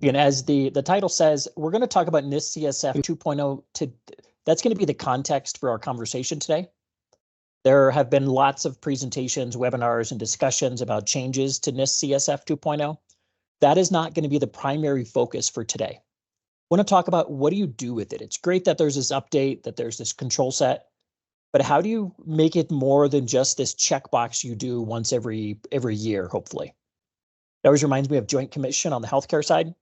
And as the title says, we're going to talk about NIST CSF 2.0. That's going to be the context for our conversation today. There have been lots of presentations, webinars, and discussions about changes to NIST CSF 2.0. That is not going to be the primary focus for today. I want to talk about what do you do with it. It's great that there's this update, that there's this control set, but how do you make it more than just this checkbox you do once every year, hopefully? It always reminds me of Joint Commission on the healthcare side.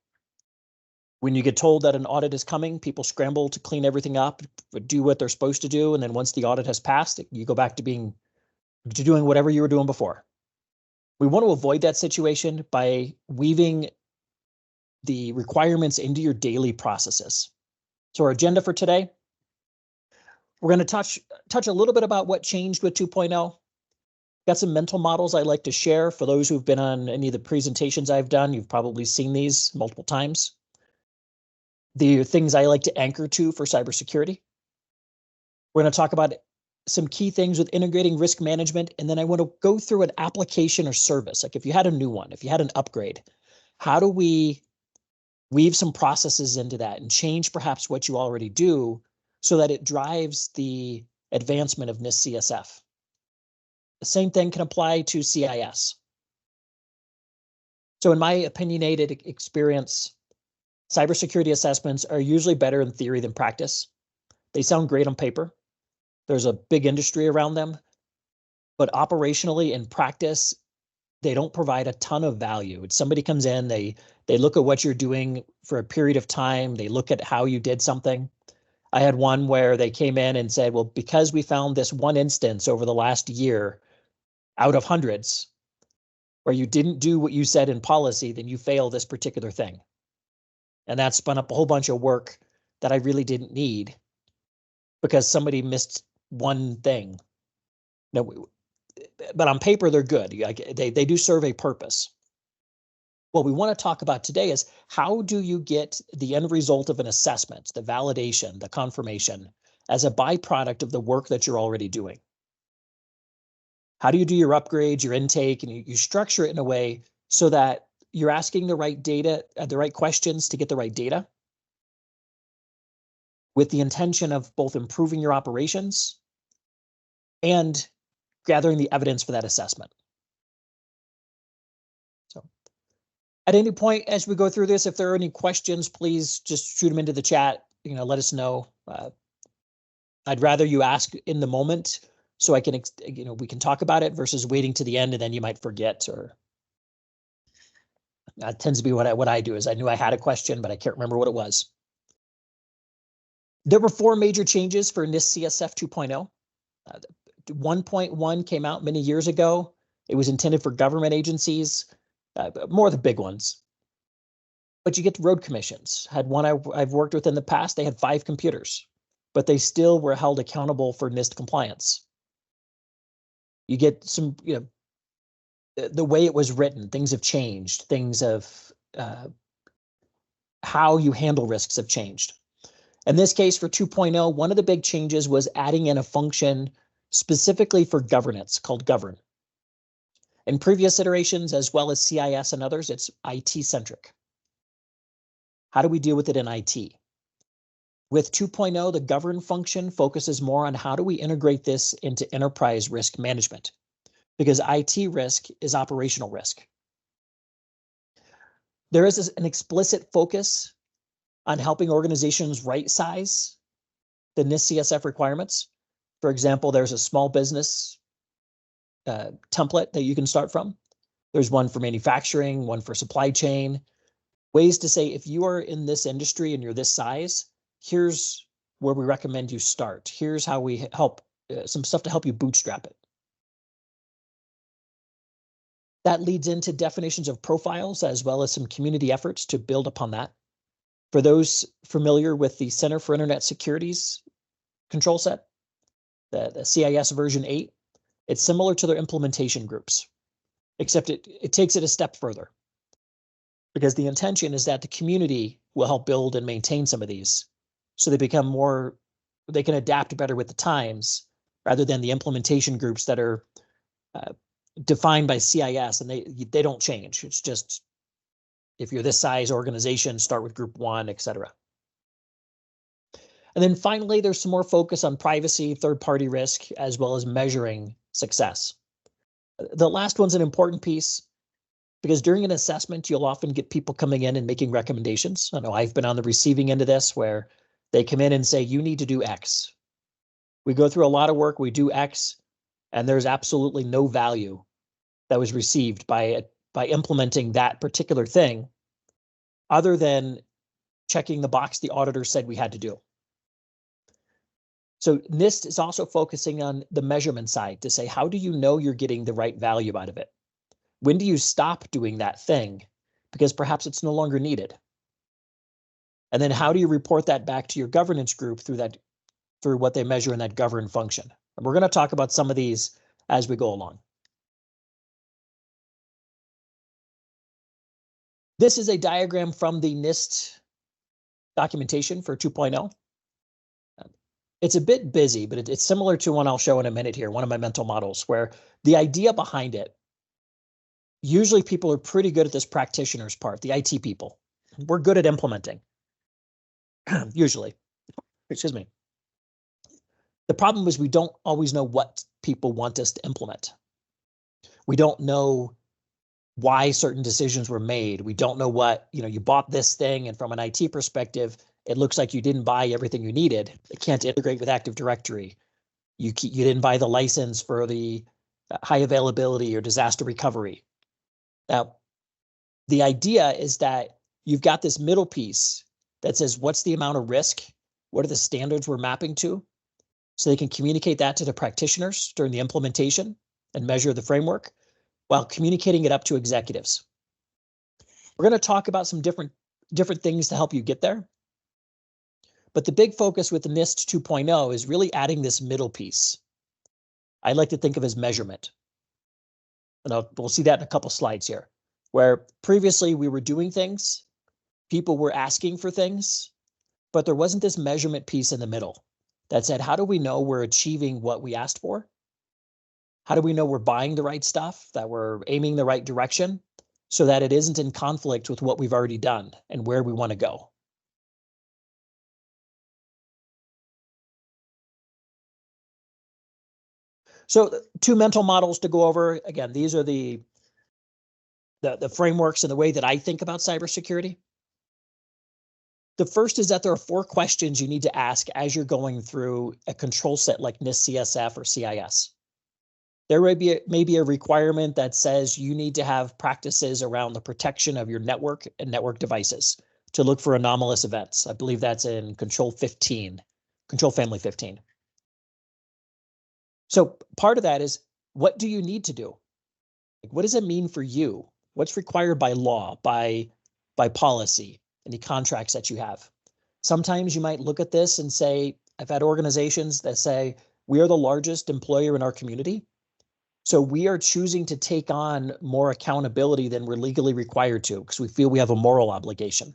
When you get told that an audit is coming, people scramble to clean everything up, do what they're supposed to do, and then once the audit has passed, you go back to doing whatever you were doing before. We want to avoid that situation by weaving the requirements into your daily processes. So our agenda for today, we're going to touch a little bit about what changed with 2.0. Got some mental models I'd like to share. For those who've been on any of the presentations I've done, you've probably seen these multiple times. The things I like to anchor to for cybersecurity. We're going to talk about some key things with integrating risk management, and then I want to go through an application or service. Like if you had a new one, if you had an upgrade, how do we weave some processes into that and change perhaps what you already do so that it drives the advancement of NIST CSF? The same thing can apply to CIS. So in my opinionated experience, cybersecurity assessments are usually better in theory than practice. They sound great on paper. There's a big industry around them, but operationally in practice, they don't provide a ton of value. Somebody comes in, they look at what you're doing for a period of time. They look at how you did something. I had one where they came in and said, well, because we found this one instance over the last year out of hundreds where you didn't do what you said in policy, then you fail this particular thing. And that spun up a whole bunch of work that I really didn't need because somebody missed one thing. No, but on paper, they're good. They do serve a purpose. What we want to talk about today is how do you get the end result of an assessment, the validation, the confirmation, as a byproduct of the work that you're already doing? How do you do your upgrades, your intake, and you structure it in a way so that you're asking the right data, the right questions to get the right data with the intention of both improving your operations and gathering the evidence for that assessment. So at any point as we go through this, if there are any questions, please just shoot them into the chat, let us know. I'd rather you ask in the moment so I can, we can talk about it versus waiting to the end and then you might forget. Or that tends to be what I do. Is I knew I had a question, but I can't remember what it was. There were 4 major changes for NIST CSF 2.0. 1.1 came out many years ago. It was intended for government agencies, more of the big ones. But you get the road commissions. Had one I've worked with in the past. They had 5 computers, but they still were held accountable for NIST compliance. You get some, the way it was written, things have changed. Things of how you handle risks have changed. In this case, for 2.0, one of the big changes was adding in a function specifically for governance called govern. In previous iterations, as well as CIS and others, it's IT-centric. How do we deal with it in IT? With 2.0, the govern function focuses more on how do we integrate this into enterprise risk management, because IT risk is operational risk. There is an explicit focus on helping organizations right size the NIST CSF requirements. For example, there's a small business template that you can start from. There's one for manufacturing, one for supply chain. Ways to say, if you are in this industry and you're this size, here's where we recommend you start. Here's how we help, some stuff to help you bootstrap it. That leads into definitions of profiles as well as some community efforts to build upon that. For those familiar with the Center for Internet Security's control set, the CIS version 8, it's similar to their implementation groups, except it takes it a step further, because the intention is that the community will help build and maintain some of these so they become more, they can adapt better with the times rather than the implementation groups that are defined by CIS and they don't change. It's just If you're this size organization, start with group 1, etc. And then finally, there's some more focus on privacy, third-party risk, as well as measuring success. The last one's an important piece because during an assessment, you'll often get people coming in and making recommendations. I know I've been on the receiving end of this where they come in and say, you need to do X. We go through a lot of work, we do X, and there's absolutely no value that was received by implementing that particular thing other than checking the box the auditor said we had to do. So NIST is also focusing on the measurement side to say, how do you know you're getting the right value out of it? When do you stop doing that thing because perhaps it's no longer needed? And then how do you report that back to your governance group through what they measure in that govern function? And we're going to talk about some of these as we go along. This is a diagram from the NIST documentation for 2.0. It's a bit busy, but it's similar to one I'll show in a minute here, one of my mental models, where the idea behind it, usually people are pretty good at this practitioner's part, the IT people. We're good at implementing, usually. Excuse me. The problem is we don't always know what people want us to implement. We don't know why certain decisions were made. We don't know what, you bought this thing, and from an IT perspective, it looks like you didn't buy everything you needed. It can't integrate with Active Directory. You didn't buy the license for the high availability or disaster recovery. Now, the idea is that you've got this middle piece that says, what's the amount of risk? What are the standards we're mapping to? So they can communicate that to the practitioners during the implementation and measure the framework while communicating it up to executives. We're going to talk about some different things to help you get there. But the big focus with the NIST 2.0 is really adding this middle piece. I like to think of as measurement. And we'll see that in a couple slides here, where previously we were doing things, people were asking for things, but there wasn't this measurement piece in the middle that said, how do we know we're achieving what we asked for? How do we know we're buying the right stuff, that we're aiming the right direction, so that it isn't in conflict with what we've already done and where we want to go? So 2 mental models to go over. Again, these are the frameworks and the way that I think about cybersecurity. The first is that there are 4 questions you need to ask as you're going through a control set like NIST CSF or CIS. There may be a requirement that says you need to have practices around the protection of your network and network devices to look for anomalous events. I believe that's in Control Family 15. So part of that is, what do you need to do? What does it mean for you? What's required by law, by policy, any contracts that you have? Sometimes you might look at this and say, I've had organizations that say, we are the largest employer in our community, so we are choosing to take on more accountability than we're legally required to because we feel we have a moral obligation.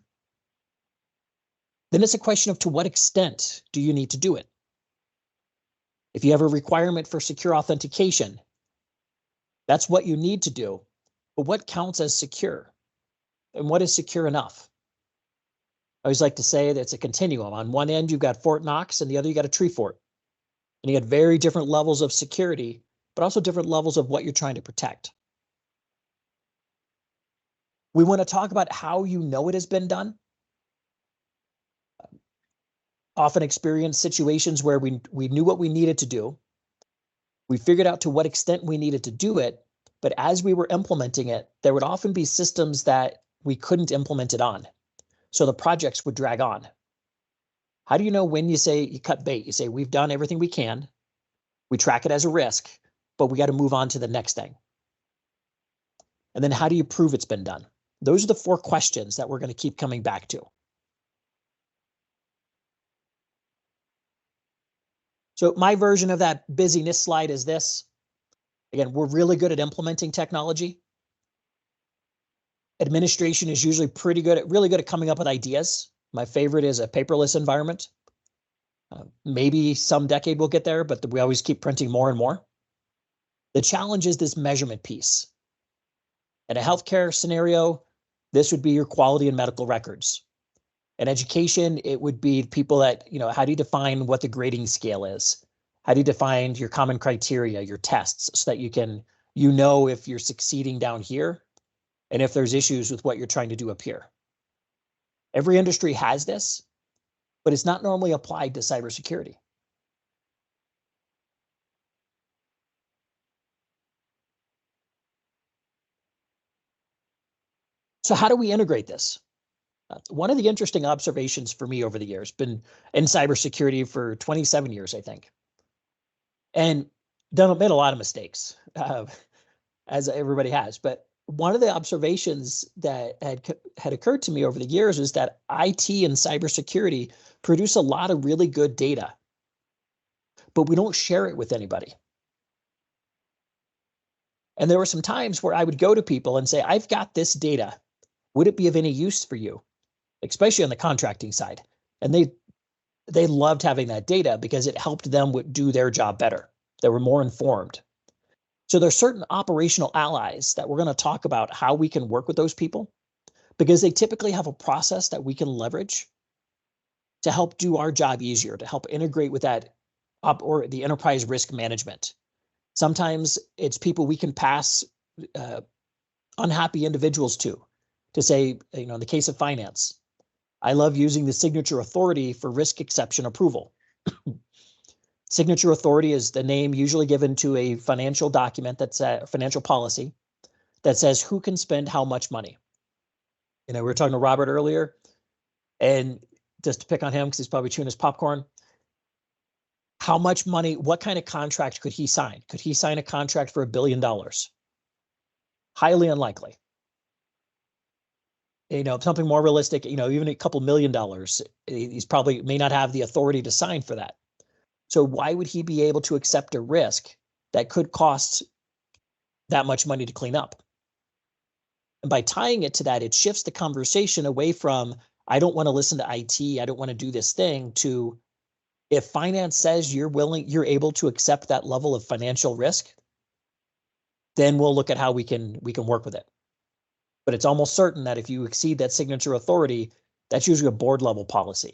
Then it's a question of, to what extent do you need to do it? If you have a requirement for secure authentication, that's what you need to do. But what counts as secure? And what is secure enough? I always like to say that it's a continuum. On one end, you've got Fort Knox, and the other, you got a tree fort. And you got very different levels of security, but also different levels of what you're trying to protect. We want to talk about how you know it has been done. Often experience situations where we knew what we needed to do. We figured out to what extent we needed to do it, but as we were implementing it, there would often be systems that we couldn't implement it on. So the projects would drag on. How do you know when you say you cut bait? You say, we've done everything we can. We track it as a risk, but we got to move on to the next thing. And then how do you prove it's been done? Those are the 4 questions that we're going to keep coming back to. So my version of that busyness slide is this. Again, we're really good at implementing technology. Administration is usually really good at coming up with ideas. My favorite is a paperless environment. Maybe some decade we'll get there, but we always keep printing more and more. The challenge is this measurement piece. In a healthcare scenario, This would be your quality and medical records. In education, it would be people that, how do you define what the grading scale is? How do you define your common criteria, your tests, so that you know if you're succeeding down here and if there's issues with what you're trying to do up here. Every industry has this, but it's not normally applied to cybersecurity. So how do we integrate this? One of the interesting observations for me over the years, been in cybersecurity for 27 years, I think, and made a lot of mistakes, as everybody has. But one of the observations that had occurred to me over the years is that IT and cybersecurity produce a lot of really good data, but we don't share it with anybody. And there were some times where I would go to people and say, I've got this data. Would it be of any use for you? Especially on the contracting side. And they loved having that data because it helped them do their job better. They were more informed. So there's certain operational allies that we're going to talk about how we can work with those people, because they typically have a process that we can leverage to help do our job easier, to help integrate with that or the enterprise risk management. Sometimes it's people we can pass unhappy individuals to say, in the case of finance, I love using the signature authority for risk exception approval. Signature authority is the name usually given to a financial document that's a financial policy that says who can spend how much money. We were talking to Robert earlier, and just to pick on him because he's probably chewing his popcorn. How much money, what kind of contract could he sign? Could he sign a contract for $1 billion? Highly unlikely. Something more realistic, even a couple $1 million, he's probably may not have the authority to sign for that. So why would he be able to accept a risk that could cost that much money to clean up? And by tying it to that, it shifts the conversation away from, I don't want to listen to IT, I don't want to do this thing, to if finance says you're able to accept that level of financial risk, then we'll look at how we can work with it. But it's almost certain that if you exceed that signature authority, that's usually a board level policy.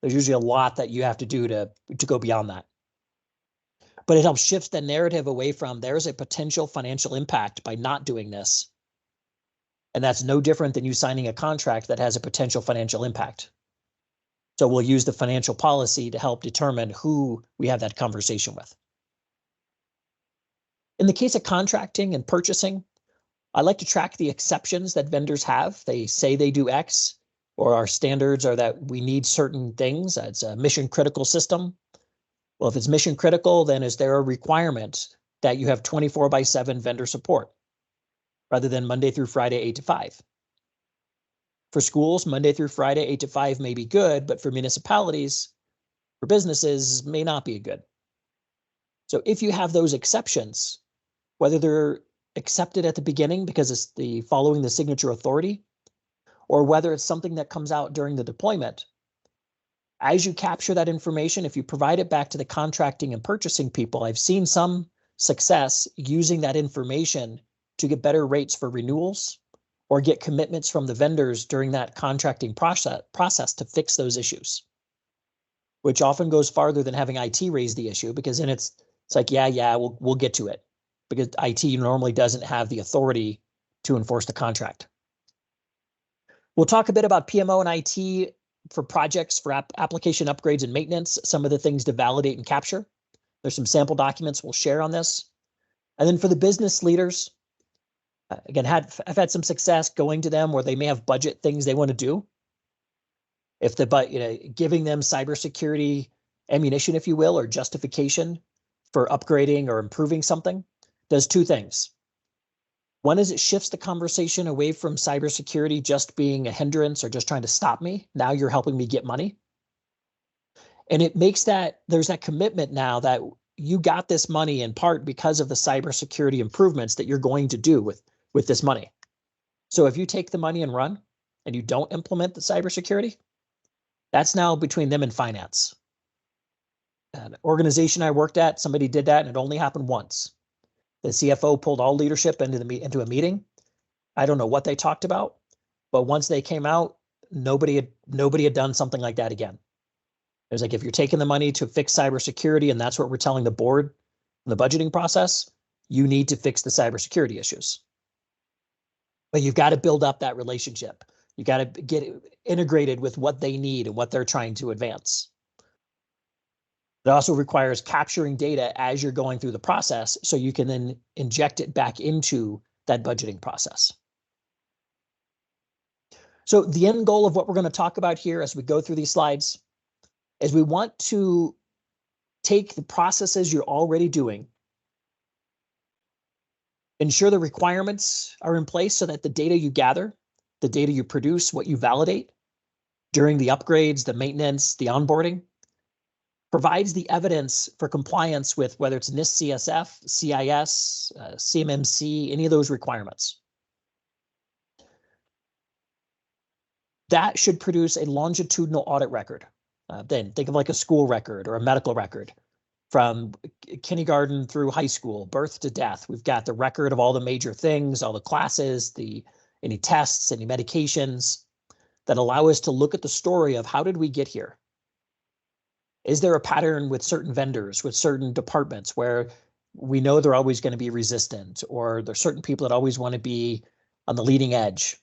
There's usually a lot that you have to do to go beyond that. But it helps shift the narrative away from there's a potential financial impact by not doing this. And that's no different than you signing a contract that has a potential financial impact. So we'll use the financial policy to help determine who we have that conversation with. In the case of contracting and purchasing, I like to track the exceptions that vendors have. They say they do X, or our standards are that we need certain things. It's a mission critical system. Well, if it's mission critical, then is there a requirement that you have 24/7 vendor support rather than Monday through Friday, 8 to 5? For schools, Monday through Friday, 8 to 5 may be good, but for municipalities, for businesses, may not be good. So if you have those exceptions, whether they're accepted at the beginning because it's following the signature authority, or whether it's something that comes out during the deployment, as you capture that information, if you provide it back to the contracting and purchasing people, I've seen some success using that information to get better rates for renewals or get commitments from the vendors during that contracting process to fix those issues, which often goes farther than having IT raise the issue, because then it's like, yeah, we'll get to it, because IT normally doesn't have the authority to enforce the contract. We'll talk a bit about PMO and IT for projects for application upgrades and maintenance, some of the things to validate and capture. There's some sample documents we'll share on this. And then for the business leaders, again, I've had some success going to them where they may have budget things they want to do. If giving them cybersecurity ammunition, if you will, or justification for upgrading or improving something, does two things. One is it shifts the conversation away from cybersecurity just being a hindrance or just trying to stop me. Now you're helping me get money. And it makes there's that commitment now that you got this money in part because of the cybersecurity improvements that you're going to do with this money. So if you take the money and run and you don't implement the cybersecurity, that's now between them and finance. An organization I worked at, somebody did that and it only happened once. The CFO pulled all leadership into a meeting. I don't know what they talked about, But once they came out, nobody had done something like that again. It was like, if you're taking the money to fix cybersecurity, and that's what we're telling the board in the budgeting process, you need to fix the cybersecurity issues. But you've got to build up that relationship. You got to get integrated with what they need and what they're trying to advance. It also requires capturing data as you're going through the process so you can then inject it back into that budgeting process. So the end goal of what we're going to talk about here as we go through these slides is we want to take the processes you're already doing, ensure the requirements are in place so that the data you gather, the data you produce, what you validate during the upgrades, the maintenance, the onboarding, provides the evidence for compliance with whether it's NIST CSF, CIS, CMMC, any of those requirements. That should produce a longitudinal audit record. Then think of like a school record or a medical record from kindergarten through high school, birth to death. We've got the record of all the major things, all the classes, any tests, any medications that allow us to look at the story of how did we get here? Is there a pattern with certain vendors, with certain departments where we know they're always going to be resistant, or there's certain people that always want to be on the leading edge?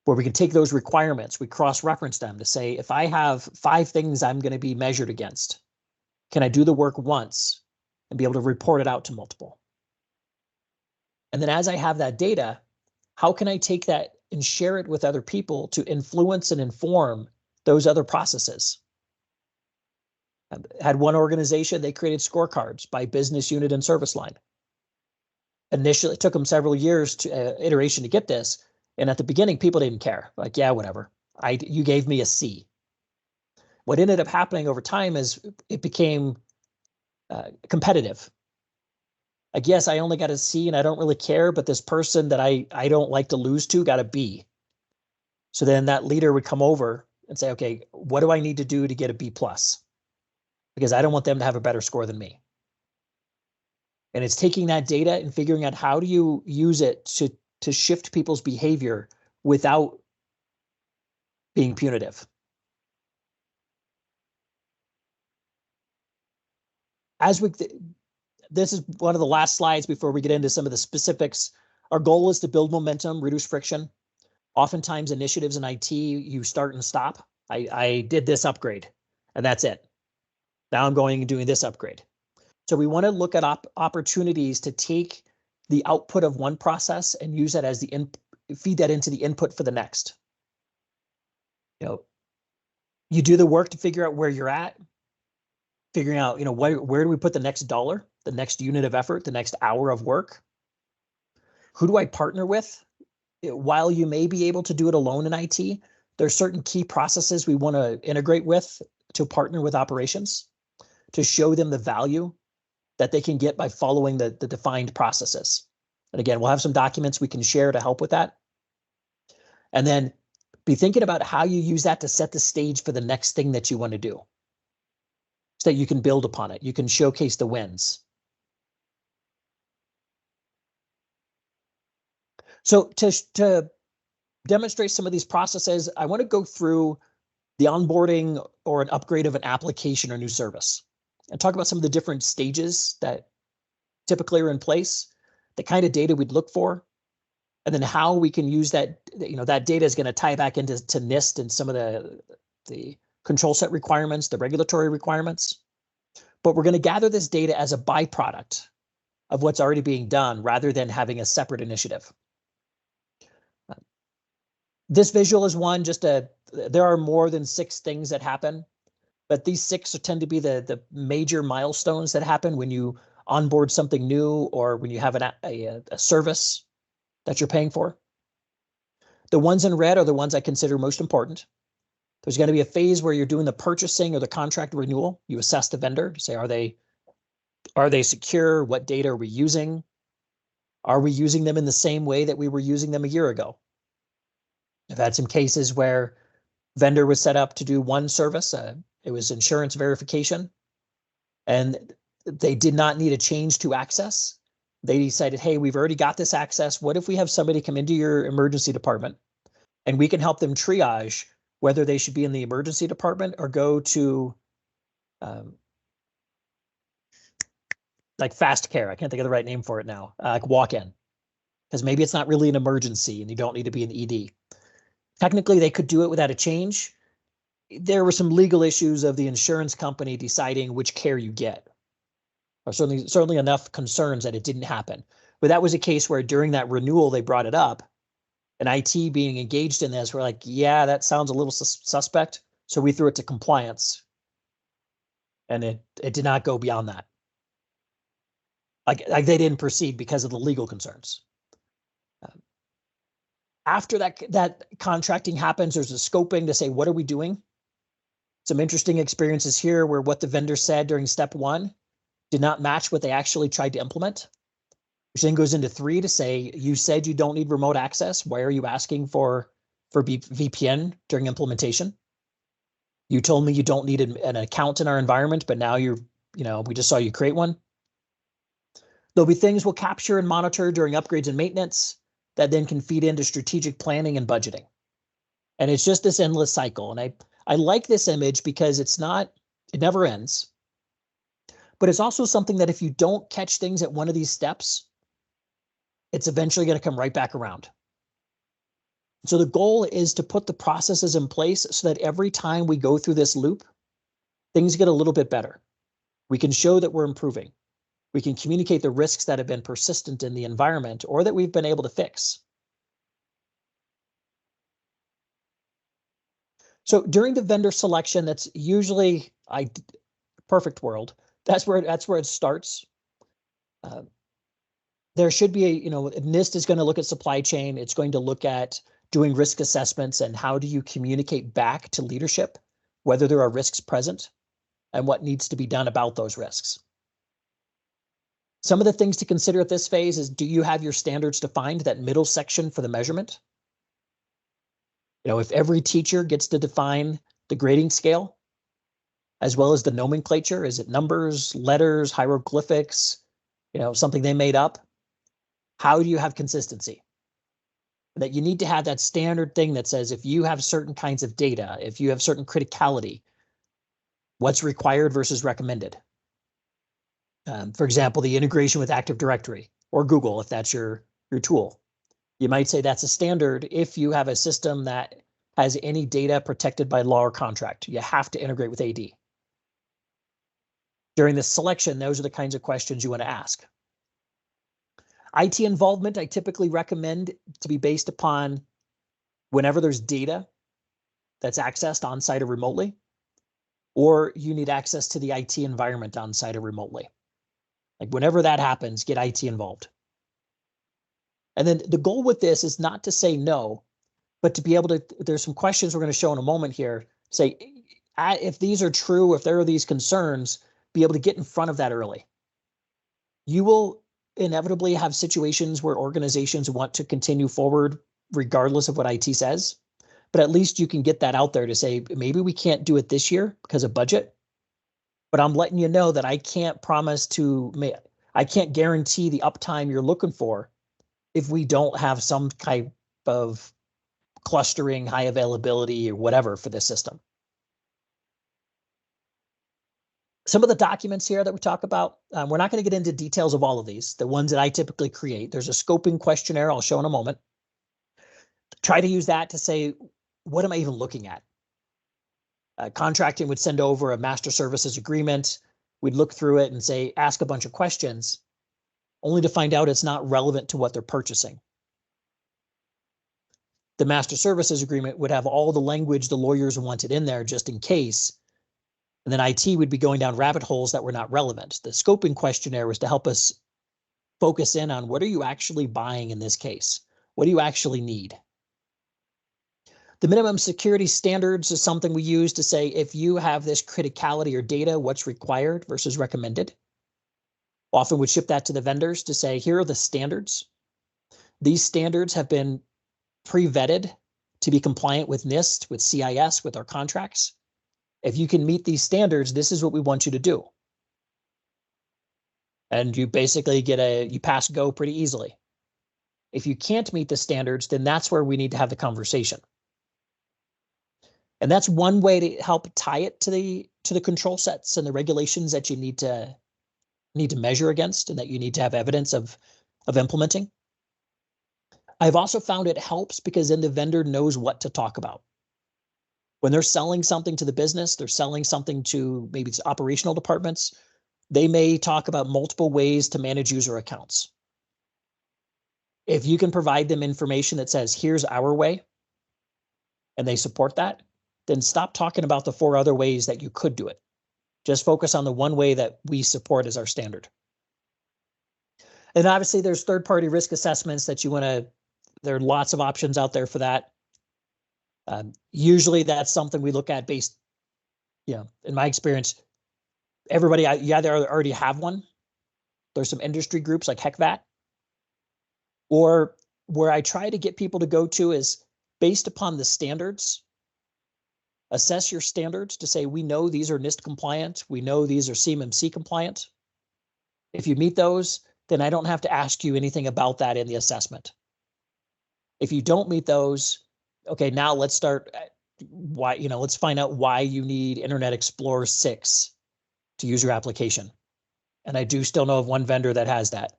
Where we can take those requirements, we cross-reference them to say, if I have 5 things I'm going to be measured against, can I do the work once and be able to report it out to multiple? And then as I have that data, how can I take that and share it with other people to influence and inform those other processes? I had one organization, they created scorecards by business unit and service line. Initially, it took them several years to iteration to get this. And at the beginning, people didn't care. Like, yeah, whatever. You gave me a C. What ended up happening over time is it became competitive. Like, yes, I only got a C and I don't really care, but this person that I don't like to lose to got a B. So then that leader would come over and say, okay, what do I need to do to get a B+? Because I don't want them to have a better score than me. And it's taking that data and figuring out how do you use it to shift people's behavior without being punitive. This is one of the last slides before we get into some of the specifics. Our goal is to build momentum, reduce friction. Oftentimes initiatives in IT, you start and stop. I did this upgrade and that's it. Now I'm going and doing this upgrade. So we want to look at opportunities to take the output of one process and use that as feed that into the input for the next. You do the work to figure out where you're at, figuring out, where do we put the next dollar, the next unit of effort, the next hour of work? Who do I partner with? While you may be able to do it alone in IT, there's certain key processes we want to integrate with to partner with operations to show them the value that they can get by following the defined processes. And again, we'll have some documents we can share to help with that. And then be thinking about how you use that to set the stage for the next thing that you want to do, so that you can build upon it. You can showcase the wins. So to demonstrate some of these processes, I want to go through the onboarding or an upgrade of an application or new service and talk about some of the different stages that typically are in place, the kind of data we'd look for, and then how we can use that. That data is going to tie back into NIST and some of the control set requirements, the regulatory requirements. But we're going to gather this data as a byproduct of what's already being done rather than having a separate initiative. This visual is one, there are more than 6 things that happen, but these 6 tend to be the major milestones that happen when you onboard something new or when you have a service that you're paying for. The ones in red are the ones I consider most important. There's going to be a phase where you're doing the purchasing or the contract renewal. You assess the vendor to say, are they secure? What data are we using? Are we using them in the same way that we were using them a year ago? I've had some cases where vendor was set up to do one service. It was insurance verification, and they did not need a change to access. They decided, hey, we've already got this access. What if we have somebody come into your emergency department and we can help them triage whether they should be in the emergency department or go to like fast care. I can't think of the right name for it now, like walk-in, because maybe it's not really an emergency and you don't need to be an ED. Technically, they could do it without a change. There were some legal issues of the insurance company deciding which care you get. Or certainly enough concerns that it didn't happen. But that was a case where during that renewal, they brought it up. And IT being engaged in this, we're like, yeah, that sounds a little suspect. So we threw it to compliance. And it did not go beyond that. Like they didn't proceed because of the legal concerns. After that contracting happens, there's a scoping to say, what are we doing? Some interesting experiences here where what the vendor said during step 1 did not match what they actually tried to implement, which then goes into 3 to say, you said you don't need remote access. Why are you asking for VPN during implementation? You told me you don't need an account in our environment, but now we just saw you create one. There'll be things we'll capture and monitor during upgrades and maintenance that then can feed into strategic planning and budgeting. And it's just this endless cycle. And I like this image because it never ends. But it's also something that if you don't catch things at one of these steps, it's eventually going to come right back around. So the goal is to put the processes in place so that every time we go through this loop, things get a little bit better. We can show that we're improving. We can communicate the risks that have been persistent in the environment or that we've been able to fix. So during the vendor selection, that's usually perfect world. That's where it starts. There should be NIST is going to look at supply chain. It's going to look at doing risk assessments and how do you communicate back to leadership whether there are risks present and what needs to be done about those risks. Some of the things to consider at this phase is, do you have your standards defined, that middle section for the measurement? If every teacher gets to define the grading scale, as well as the nomenclature, is it numbers, letters, hieroglyphics, something they made up? How do you have consistency? That you need to have that standard thing that says if you have certain kinds of data, if you have certain criticality, what's required versus recommended. For example, the integration with Active Directory or Google, if that's your tool. You might say that's a standard if you have a system that has any data protected by law or contract. You have to integrate with AD. During this selection, those are the kinds of questions you want to ask. IT involvement, I typically recommend to be based upon whenever there's data that's accessed on-site or remotely, or you need access to the IT environment on-site or remotely. Like whenever that happens, get IT involved. And then the goal with this is not to say no, but to be able to, there's some questions we're going to show in a moment here, say, if these are true, if there are these concerns, be able to get in front of that early. You will inevitably have situations where organizations want to continue forward regardless of what IT says, but at least you can get that out there to say, maybe we can't do it this year because of budget, but I'm letting you know that I can't guarantee the uptime you're looking for if we don't have some type of clustering, high availability, or whatever for this system. Some of the documents here that we talk about, we're not going to get into details of all of these, the ones that I typically create. There's a scoping questionnaire I'll show in a moment. Try to use that to say, what am I even looking at? Contracting would send over a master services agreement. We'd look through it and say, ask a bunch of questions, only to find out it's not relevant to what they're purchasing. The master services agreement would have all the language the lawyers wanted in there just in case. And then IT would be going down rabbit holes that were not relevant. The scoping questionnaire was to help us focus in on what are you actually buying in this case? What do you actually need? The minimum security standards is something we use to say, if you have this criticality or data, what's required versus recommended. Often would ship that to the vendors to say, here are the standards. These standards have been pre-vetted to be compliant with NIST, with CIS, with our contracts. If you can meet these standards, this is what we want you to do. And you basically you pass go pretty easily. If you can't meet the standards, then that's where we need to have the conversation. And that's one way to help tie it to the control sets and the regulations that you need to measure against and that you need to have evidence of implementing. I've also found it helps because then the vendor knows what to talk about. When they're selling something to the business, they're selling something to maybe it's operational departments, they may talk about multiple ways to manage user accounts. If you can provide them information that says, here's our way, and they support that, then stop talking about the 4 other ways that you could do it. Just focus on the one way that we support as our standard. And obviously there's third-party risk assessments that you want to, there are lots of options out there for that. Usually that's something we look at based, in my experience, everybody, you either already have one. There's some industry groups like HECVAT, or where I try to get people to go to is based upon the standards. Assess your standards to say, we know these are NIST compliant. We know these are CMMC compliant. If you meet those, then I don't have to ask you anything about that in the assessment. If you don't meet those, okay, now let's start why, let's find out why you need Internet Explorer 6 to use your application. And I do still know of one vendor that has that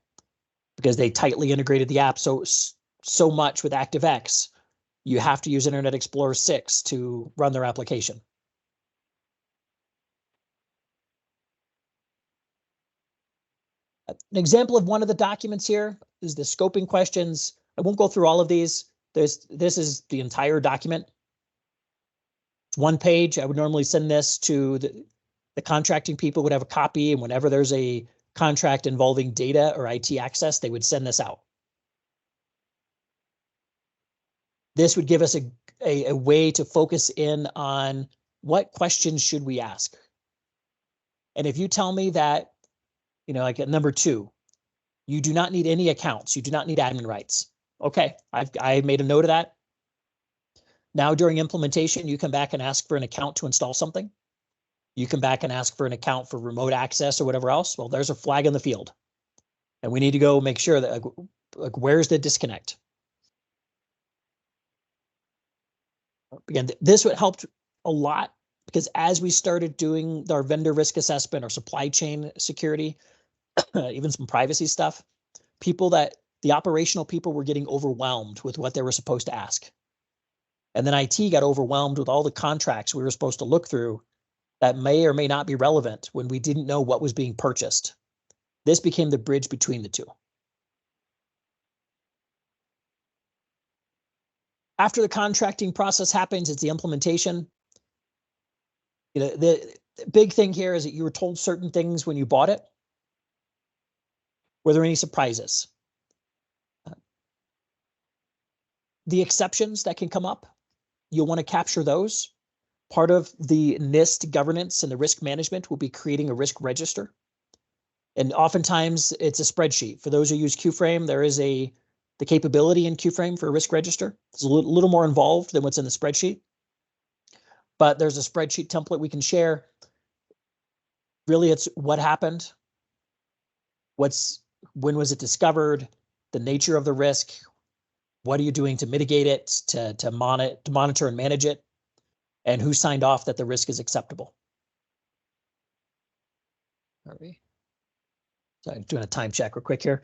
because they tightly integrated the app so much with ActiveX, you have to use Internet Explorer 6 to run their application. An example of one of the documents here is the scoping questions. I won't go through all of these. This is the entire document. It's 1 page. I would normally send this to the contracting people would have a copy, and whenever there's a contract involving data or IT access, they would send this out. This would give us a way to focus in on what questions should we ask. And if you tell me that, like at number 2, you do not need any accounts, you do not need admin rights. Okay, I made a note of that. Now during implementation, you come back and ask for an account to install something. You come back and ask for an account for remote access or whatever else. Well, there's a flag in the field. And we need to go make sure that, like where's the disconnect? Again, this would help a lot because as we started doing our vendor risk assessment, our supply chain security, even some privacy stuff, the operational people were getting overwhelmed with what they were supposed to ask. And then IT got overwhelmed with all the contracts we were supposed to look through that may or may not be relevant when we didn't know what was being purchased. This became the bridge between the two. After the contracting process happens, it's the implementation. The big thing here is that you were told certain things when you bought it. Were there any surprises? The exceptions that can come up, you'll want to capture those. Part of the NIST governance and the risk management will be creating a risk register. And oftentimes it's a spreadsheet. For those who use QFrame, there is the capability in QFrame for a risk register. It's a little more involved than what's in the spreadsheet. But there's a spreadsheet template we can share. Really, it's what happened, when was it discovered, the nature of the risk, what are you doing to mitigate it, to monitor and manage it, and who signed off that the risk is acceptable. Are we? So I'm doing a time check real quick here.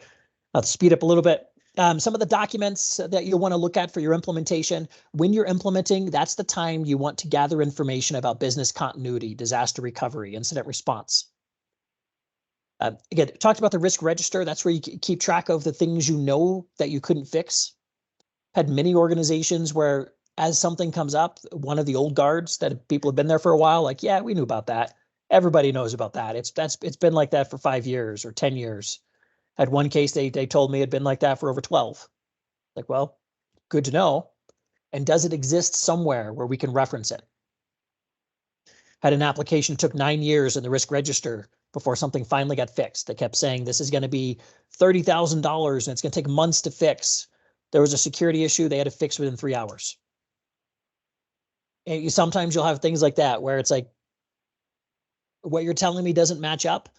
I'll speed up a little bit. Some of the documents that you'll want to look at for your implementation. When you're implementing, that's the time you want to gather information about business continuity, disaster recovery, incident response. Again, talked about the risk register. That's where you keep track of the things you know that you couldn't fix. Had many organizations where as something comes up, one of the old guards that people have been there for a while, like, yeah, we knew about that. Everybody knows about that. It's been like that for 5 years or 10 years. Had one case they told me it had been like that for over 12. Like, well, good to know. And does it exist somewhere where we can reference it? Had an application took 9 years in the risk register before something finally got fixed. They kept saying this is going to be $30,000 and it's going to take months to fix. There was a security issue they had to fix within 3 hours. And sometimes you'll have things like that where it's like, what you're telling me doesn't match up.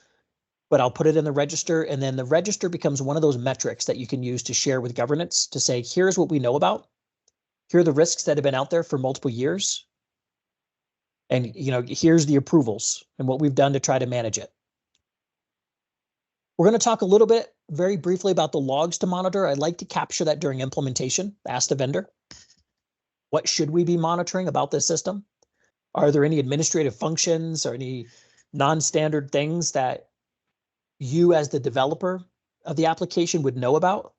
but I'll put it in the register, and then the register becomes one of those metrics that you can use to share with governance to say, here's what we know about. Here are the risks that have been out there for multiple years. And here's the approvals and what we've done to try to manage it. We're going to talk a little bit very briefly about the logs to monitor. I'd like to capture that during implementation. Ask the vendor, what should we be monitoring about this system? Are there any administrative functions or any non-standard things that you as the developer of the application would know about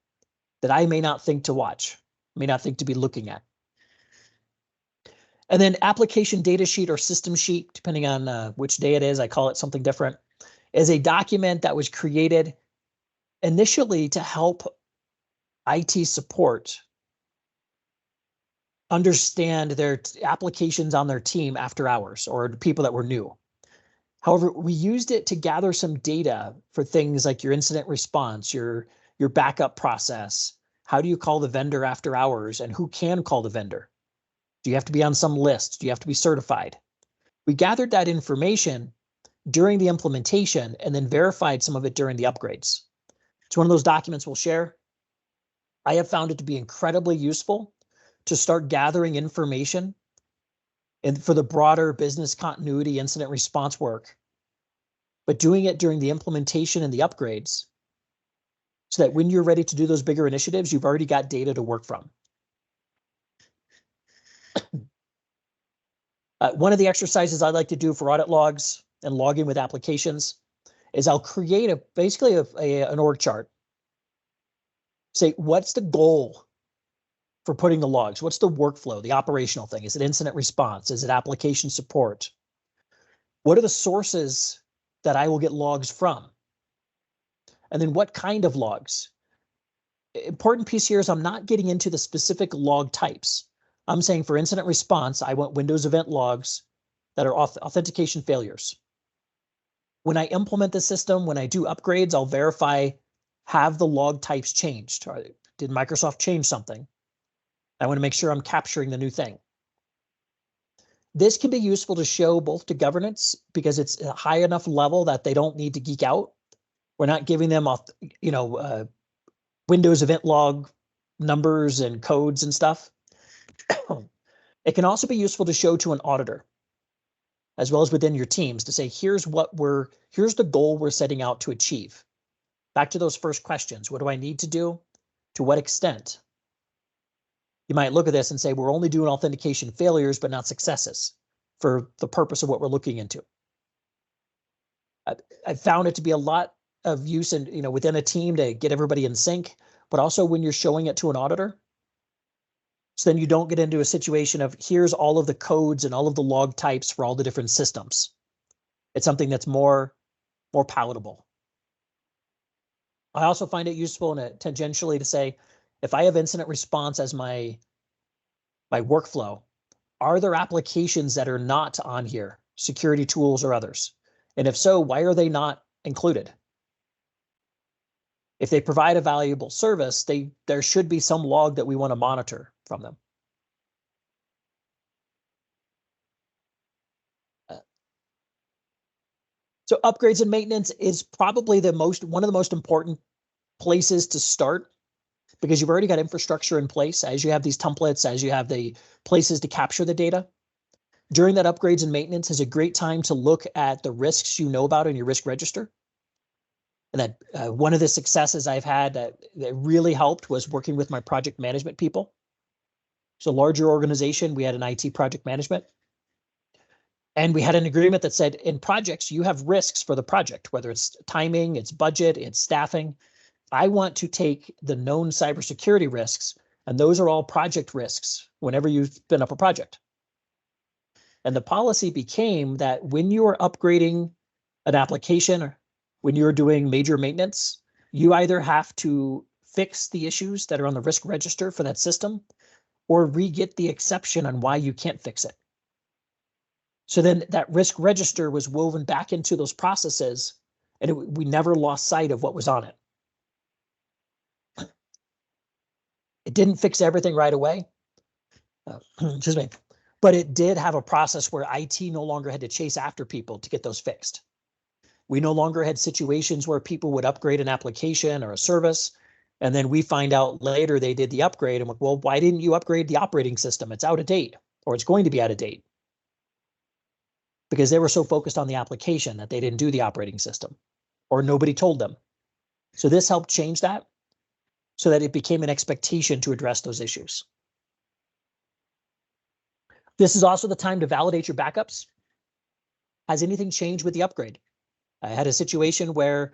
that I may not think to watch, may not think to be looking at? And then application data sheet or system sheet, depending on which day it is, I call it something different, is a document that was created initially to help IT support understand their applications on their team after hours or people that were new. However, we used it to gather some data for things like your incident response, your backup process. How do you call the vendor after hours, and who can call the vendor? Do you have to be on some list? Do you have to be certified? We gathered that information during the implementation and then verified some of it during the upgrades. It's one of those documents we'll share. I have found it to be incredibly useful to start gathering information and for the broader business continuity incident response work, but doing it during the implementation and the upgrades so that when you're ready to do those bigger initiatives, you've already got data to work from. One of the exercises I like to do for audit logs and logging with applications is I'll create basically an org chart. Say, what's the goal for putting the logs? What's the workflow, the operational thing? Is it incident response? Is it application support? What are the sources that I will get logs from? And then what kind of logs? Important piece here is I'm not getting into the specific log types. I'm saying for incident response, I want Windows event logs that are authentication failures. When I implement the system, when I do upgrades, I'll verify, have the log types changed? Did Microsoft change something? I want to make sure I'm capturing the new thing. This can be useful to show both to governance because it's a high enough level that they don't need to geek out. We're not giving them, Windows event log numbers and codes and stuff. It can also be useful to show to an auditor, as well as within your teams, to say, here's the goal we're setting out to achieve. Back to those first questions. What do I need to do? To what extent? You might look at this and say, we're only doing authentication failures, but not successes for the purpose of what we're looking into. I found it to be a lot of use within a team to get everybody in sync, but also when you're showing it to an auditor. So then you don't get into a situation of here's all of the codes and all of the log types for all the different systems. It's something that's more palatable. I also find it useful and tangentially to say, if I have incident response as my workflow, are there applications that are not on here, security tools or others? And if so, why are they not included? If they provide a valuable service, there should be some log that we want to monitor from them. So upgrades and maintenance is probably one of the most important places to start, because you've already got infrastructure in place as you have these templates, as you have the places to capture the data. During that upgrades and maintenance is a great time to look at the risks you know about in your risk register. And that one of the successes I've had that really helped was working with my project management people. So larger organization, we had an IT project management. And we had an agreement that said in projects, you have risks for the project, whether it's timing, it's budget, it's staffing. I want to take the known cybersecurity risks, and those are all project risks whenever you spin up a project. And the policy became that when you are upgrading an application or when you're doing major maintenance, you either have to fix the issues that are on the risk register for that system or re-get the exception on why you can't fix it. So then that risk register was woven back into those processes, and we never lost sight of what was on it. It didn't fix everything right away, excuse me, but it did have a process where IT no longer had to chase after people to get those fixed. We no longer had situations where people would upgrade an application or a service, and then we find out later they did the upgrade, and we're like, well, why didn't you upgrade the operating system? It's out of date, or it's going to be out of date. Because they were so focused on the application that they didn't do the operating system, or nobody told them. So this helped change that so that it became an expectation to address those issues. This is also the time to validate your backups. Has anything changed with the upgrade? I had a situation where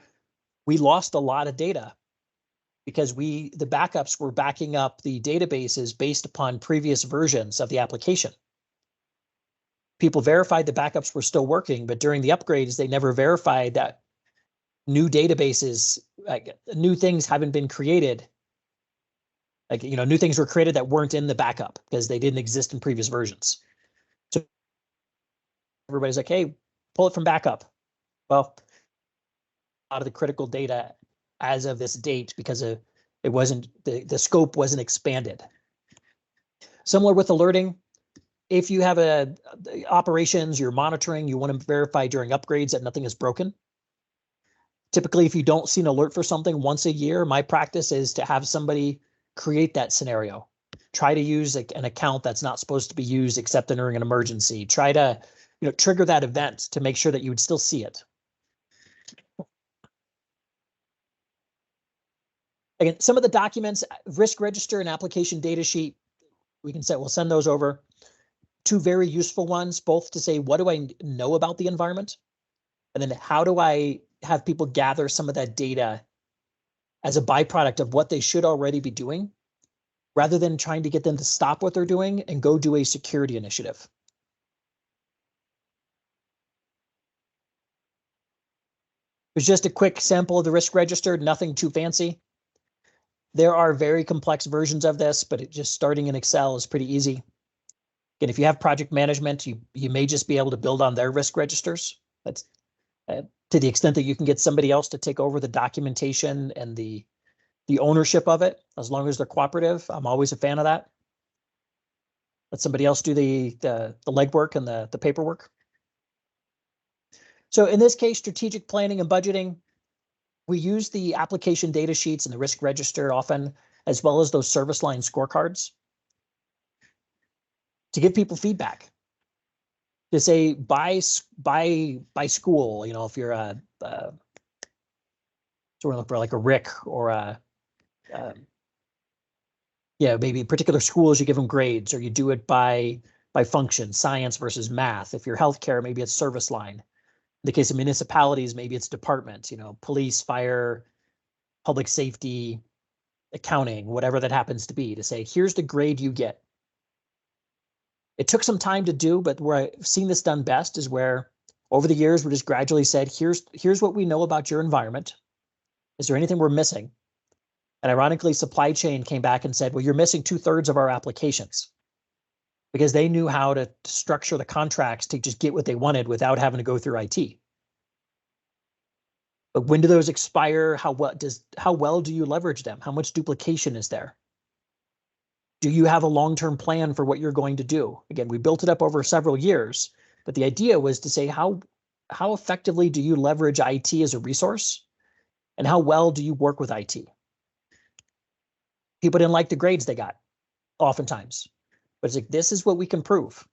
we lost a lot of data because the backups were backing up the databases based upon previous versions of the application. People verified the backups were still working, but during the upgrades, they never verified that new databases, like new things haven't been created. Like, new things were created that weren't in the backup because they didn't exist in previous versions. So everybody's like, hey, pull it from backup. Well, a lot of the critical data as of this date because it wasn't, the scope wasn't expanded. Similar with alerting. If you have operations you're monitoring, you want to verify during upgrades that nothing is broken. Typically, if you don't see an alert for something once a year, my practice is to have somebody create that scenario. Try to use an account that's not supposed to be used except during an emergency. Try to trigger that event to make sure that you would still see it. Again, some of the documents, risk register and application data sheet, we'll send those over. Two very useful ones, both to say, what do I know about the environment? And then how do I have people gather some of that data as a byproduct of what they should already be doing, rather than trying to get them to stop what they're doing and go do a security initiative. It was just a quick sample of the risk register, nothing too fancy. There are very complex versions of this, but just starting in Excel is pretty easy. Again, if you have project management, you may just be able to build on their risk registers. That's to the extent that you can get somebody else to take over the documentation and the ownership of it, as long as they're cooperative. I'm always a fan of that. Let somebody else do the legwork and the paperwork. So in this case, strategic planning and budgeting, we use the application data sheets and the risk register often, as well as those service line scorecards, to give people feedback. To say by school, if you're a so we're looking for like a RIC or a maybe particular schools, you give them grades, or you do it by function, science versus math. If you're healthcare, maybe it's service line. In the case of municipalities, maybe it's department, police, fire, public safety, accounting, whatever that happens to be, to say, here's the grade you get. It took some time to do, but where I've seen this done best is where over the years, we just gradually said, here's what we know about your environment. Is there anything we're missing? And ironically, supply chain came back and said, well, you're missing 2/3 of our applications, because they knew how to structure the contracts to just get what they wanted without having to go through IT. But when do those expire? How well do you leverage them? How much duplication is there? Do you have a long-term plan for what you're going to do? Again, we built it up over several years, but the idea was to say, how effectively do you leverage IT as a resource? And how well do you work with IT? People didn't like the grades they got, oftentimes. But it's like, this is what we can prove.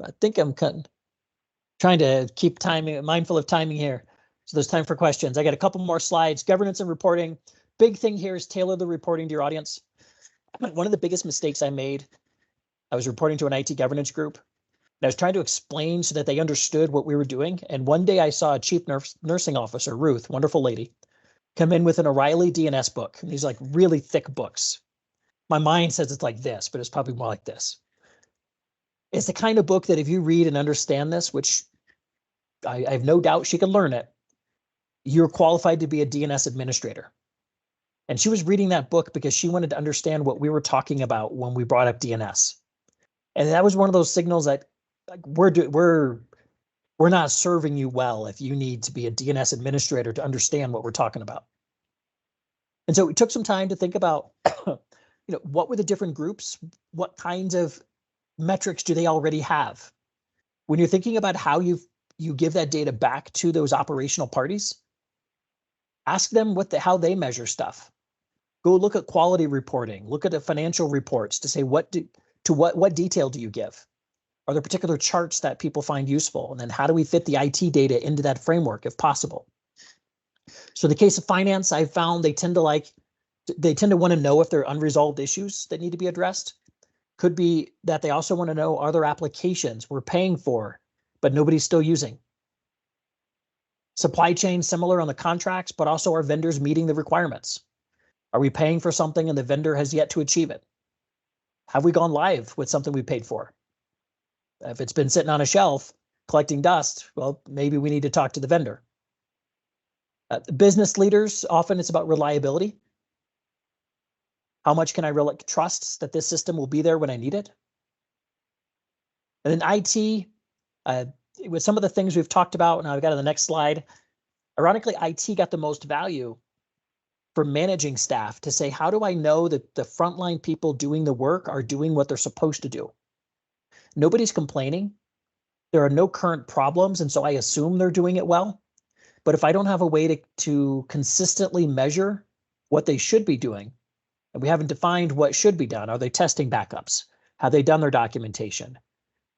I think I'm trying to keep timing, mindful of timing here. So there's time for questions. I got a couple more slides. Governance and reporting. Big thing here is tailor the reporting to your audience. One of the biggest mistakes I made, I was reporting to an IT governance group, and I was trying to explain so that they understood what we were doing. And one day I saw a chief nursing officer, Ruth, wonderful lady, come in with an O'Reilly DNS book. And these like really thick books. My mind says it's like this, but it's probably more like this. It's the kind of book that if you read and understand this, which I have no doubt she can learn it, you're qualified to be a DNS administrator. And she was reading that book because she wanted to understand what we were talking about when we brought up DNS. And that was one of those signals that like, we're not serving you well if you need to be a DNS administrator to understand what we're talking about. And so it took some time to think about, what were the different groups? What kinds of metrics do they already have? When you're thinking about how you give that data back to those operational parties, ask them how they measure stuff. Go look at quality reporting, look at the financial reports to say what detail do you give? Are there particular charts that people find useful? And then how do we fit the IT data into that framework if possible? So in the case of finance, I've found they tend to want to know if there are unresolved issues that need to be addressed. Could be that they also want to know, are there applications we're paying for, but nobody's still using? Supply chain, similar on the contracts, but also are vendors meeting the requirements? Are we paying for something and the vendor has yet to achieve it? Have we gone live with something we paid for? If it's been sitting on a shelf collecting dust, well, maybe we need to talk to the vendor. Business leaders, often it's about reliability. How much can I really trust that this system will be there when I need it? And then IT, with some of the things we've talked about, and I've got on the next slide, ironically, IT got the most value for managing staff to say, how do I know that the frontline people doing the work are doing what they're supposed to do? Nobody's complaining. There are no current problems, and so I assume they're doing it well. But if I don't have a way to consistently measure what they should be doing, and we haven't defined what should be done, are they testing backups? Have they done their documentation?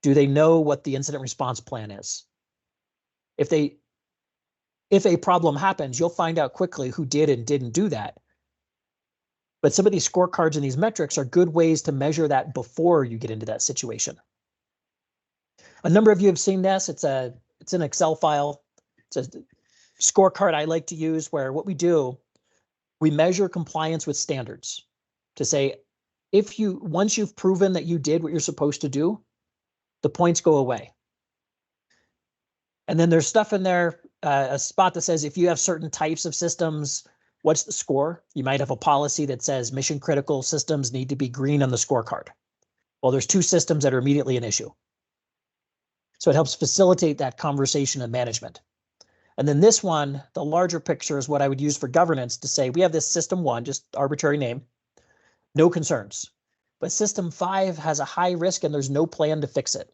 Do they know what the incident response plan is? If a problem happens, you'll find out quickly who did and didn't do that. But some of these scorecards and these metrics are good ways to measure that before you get into that situation. A number of you have seen this. It's an Excel file. It's a scorecard I like to use where what we do, we measure compliance with standards to say, once you've proven that you did what you're supposed to do, the points go away. And then there's stuff in there, a spot that says if you have certain types of systems, what's the score? You might have a policy that says mission critical systems need to be green on the scorecard. Well, there's 2 systems that are immediately an issue. So it helps facilitate that conversation of management. And then this one, the larger picture, is what I would use for governance to say, we have this system 1, just arbitrary name, no concerns. But system 5 has a high risk and there's no plan to fix it.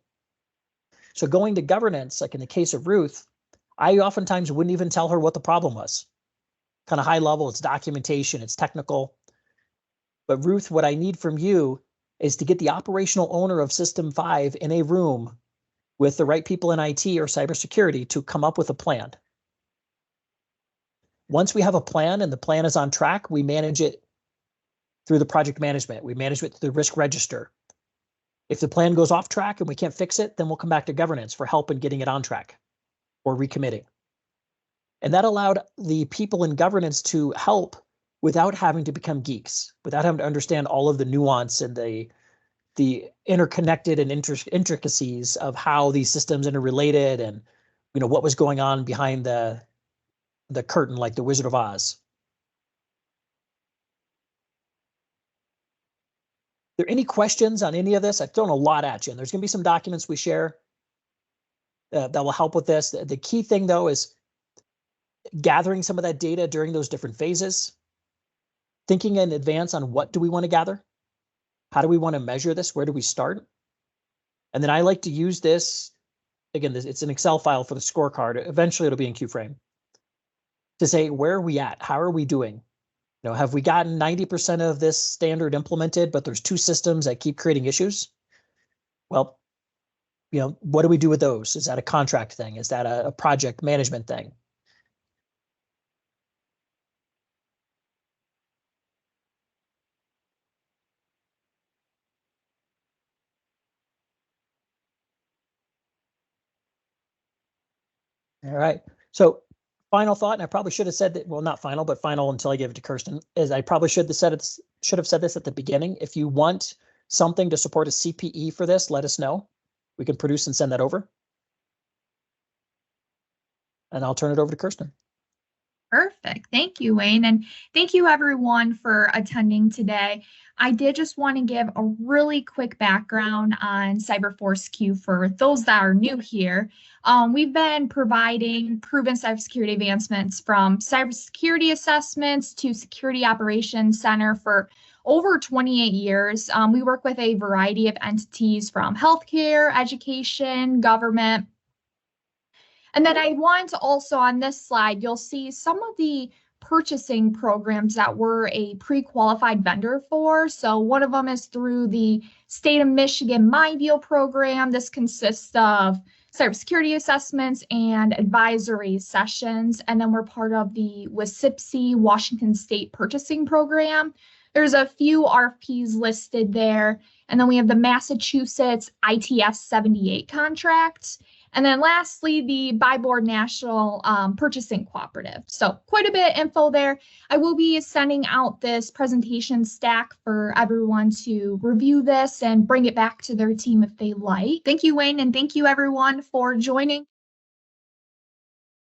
So going to governance, like in the case of Ruth, I oftentimes wouldn't even tell her what the problem was. Kind of high level, it's documentation, it's technical. But Ruth, what I need from you is to get the operational owner of system 5 in a room with the right people in IT or cybersecurity to come up with a plan. Once we have a plan and the plan is on track, we manage it through the project management. We manage it through the risk register. If the plan goes off track and we can't fix it, then we'll come back to governance for help in getting it on track or recommitting. And that allowed the people in governance to help without having to become geeks, without having to understand all of the nuance and the interconnected and intricacies of how these systems interrelated and what was going on behind the curtain, like the Wizard of Oz. Are there any questions on any of this? I've thrown a lot at you, and there's going to be some documents we share that will help with this. The key thing, though, is gathering some of that data during those different phases, thinking in advance on what do we want to gather, how do we want to measure this, where do we start? And then I like to use this, again, it's an Excel file for the scorecard. Eventually it'll be in QFrame to say, where are we at? How are we doing? Have we gotten 90% of this standard implemented, but there's 2 systems that keep creating issues? Well, what do we do with those? Is that a contract thing? Is that a project management thing? All right. So final thought, and I probably should have said that, well, not final, but final until I give it to Kirsten, is I probably should have said this at the beginning. If you want something to support a CPE for this, let us know. We can produce and send that over. And I'll turn it over to Kirsten. Perfect. Thank you, Wayne. And thank you everyone for attending today. I did just want to give a really quick background on CyberForce Q for those that are new here. We've been providing proven cybersecurity advancements from cybersecurity assessments to security operations center for over 28 years. We work with a variety of entities from healthcare, education, government. And then I want to also, on this slide, you'll see some of the purchasing programs that we're a pre-qualified vendor for. So one of them is through the state of Michigan MyDeal program. This consists of cybersecurity assessments and advisory sessions. And then we're part of the WSIPSI Washington State Purchasing Program. There's a few RFPs listed there. And then we have the Massachusetts ITS 78 contract. And then lastly, the Buy Board National Purchasing Cooperative. So quite a bit of info there. I will be sending out this presentation stack for everyone to review this and bring it back to their team if they like. Thank you, Wayne, and thank you everyone for joining.